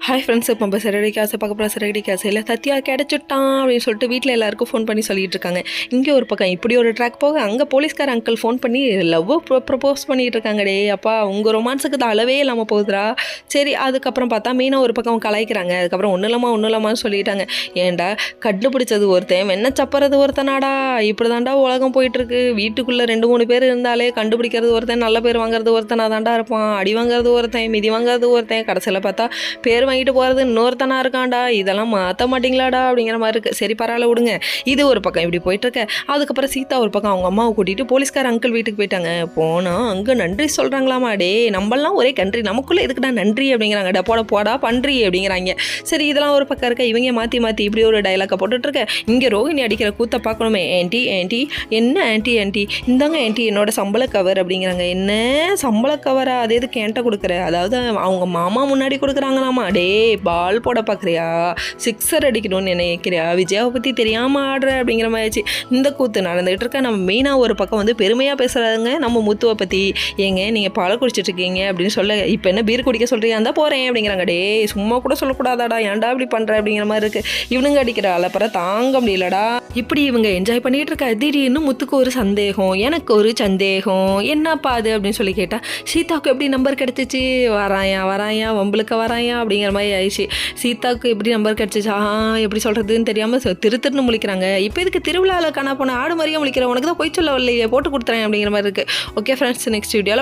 Hi friends, இப்போ நம்ம சரடி காசை பார்க்க போகிற சரடி காசையில் சத்யா கிடச்சிட்டான் அப்படின்னு சொல்லிட்டு வீட்டில் எல்லாருக்கும் ஃபோன் பண்ணி சொல்லிட்டு இருக்காங்க. இங்கே ஒரு பக்கம் இப்படி ஒரு ட்ராக் போக அங்கே போலீஸ்கார அங்கிள் ஃபோன் பண்ணி லவ் ப்ரப்போஸ் பண்ணிகிட்டு இருக்காங்க. டே அப்பா, உங்கள் ரொமான்ஸுக்கு தான் அளவே இல்லாமல் போகுதுரா. சரி, அதுக்கப்புறம் பார்த்தா மீனா ஒரு பக்கம் கலாய்க்கிறாங்க. அதுக்கப்புறம் ஒன்றும் இல்லாமான்னு சொல்லிட்டாங்க. ஏன்டா கண்டுபிடிச்சது ஒருத்தன் வெண்ண சப்பறது ஒருத்தனாடா. இப்படி தாண்டா உலகம் போயிட்டுருக்கு. வீட்டுக்குள்ளே 2-3 பேர் இருந்தாலே கண்டுபிடிக்கிறது ஒருத்தன், நல்ல பேர் வாங்குறது ஒருத்தனாக தாண்டா இருப்பான். அடி வாங்குறது ஒருத்தன், மிதி வாங்குறது ஒருத்தன், கடைசியில் பார்த்தா பேர் வாங்கிட்டு போகிறது இன்னொருத்தனா இருக்கான்டா. இதெல்லாம் மாற்ற மாட்டிங்களாடா அப்படிங்கிற மாதிரி இருக்குது. சரி, பரவாயில்ல விடுங்க. இது ஒரு பக்கம் இப்படி போயிட்டுருக்க. அதுக்கப்புறம் சீதா ஒரு பக்கம் அவங்க அம்மாவை கூட்டிகிட்டு போலீஸ்கார அங்கிள் வீட்டுக்கு போயிட்டாங்க. போனால் அங்கே நன்றி சொல்கிறாங்களாமா. டே, நம்மளாம் ஒரே கண்ட்ரி, நமக்குள்ளே எதுக்குடா நன்றி அப்படிங்கிறாங்க. போடா பன்றி அப்படிங்கிறாங்க. சரி, இதெல்லாம் ஒரு பக்கம் இருக்க. இவங்க மாற்றி இப்படி ஒரு டைலாக்கை போட்டுட்ருக்க. இங்கே ரோஹிணி அடிக்கிற கூத்த பார்க்கணுமே. ஆன்ட்டி என்ன ஆன்ட்டி இந்தாங்க ஆன்ட்டி என்னோட சம்பள கவர் அப்படிங்கிறாங்க. என்ன சம்பள கவரா? அது எதுக்கு என்கிட்ட கொடுக்குற? அதாவது அவங்க மாமா முன்னாடி கொடுக்குறாங்களாமா. டே, பால் போட பார்க்குறியா? சிக்ஸர் அடிக்கணும்னு நினைக்கிறியா? விஜயாவை பற்றி தெரியாமல் ஆடுற அப்படிங்கிற மாதிரிச்சு இந்த கூத்து நடந்துகிட்டு இருக்க. நம்ம மெயினாக ஒரு பக்கம் வந்து பெருமையாக பேசுகிறாங்க நம்ம முத்துவை பற்றி. ஏங்க நீங்கள் பாலை குடிச்சிட்ருக்கீங்க அப்படின்னு சொல்ல, இப்போ என்ன பீர் குடிக்க சொல்கிறியா? இருந்தால் போகிறேன் அப்படிங்கிறாங்க. டே, சும்மா கூட சொல்லக்கூடாதாடா, ஏன்டா இப்படி பண்ணுற அப்படிங்கிற மாதிரி இருக்குது. இவனுங்க அடிக்கிற அலப்பற தாங்க முடியலடா. இப்படி இவங்க என்ஜாய் பண்ணிகிட்டு இருக்கா. திடீர்னு முத்துக்கு ஒரு சந்தேகம், எனக்கு ஒரு சந்தேகம். என்னப்பா அது அப்படின்னு சொல்லி கேட்டால், சீதாவுக்கு எப்படி நம்பர் கிடச்சிச்சு? வராயா வம்பளுக்க வராயா அப்படிங்கிற மாதிரி ஆயிடுச்சு. சீதாவுக்கு எப்படி நம்பர் கிடச்சிச்சா, எப்படி சொல்கிறதுன்னு தெரியாமல் திருன்னு முழிக்கிறாங்க. இப்போ இதுக்கு திருவிழாவில் காணா போன ஆடு மாதிரியே முழிக்கிற, உனக்கு தான் போய் சொல்ல வரலையே, போட்டு கொடுத்துறேன் அப்படிங்கிற மாதிரி இருக்குது. ஓகே ஃப்ரெண்ட்ஸ், நெக்ஸ்ட் வீடியோவில்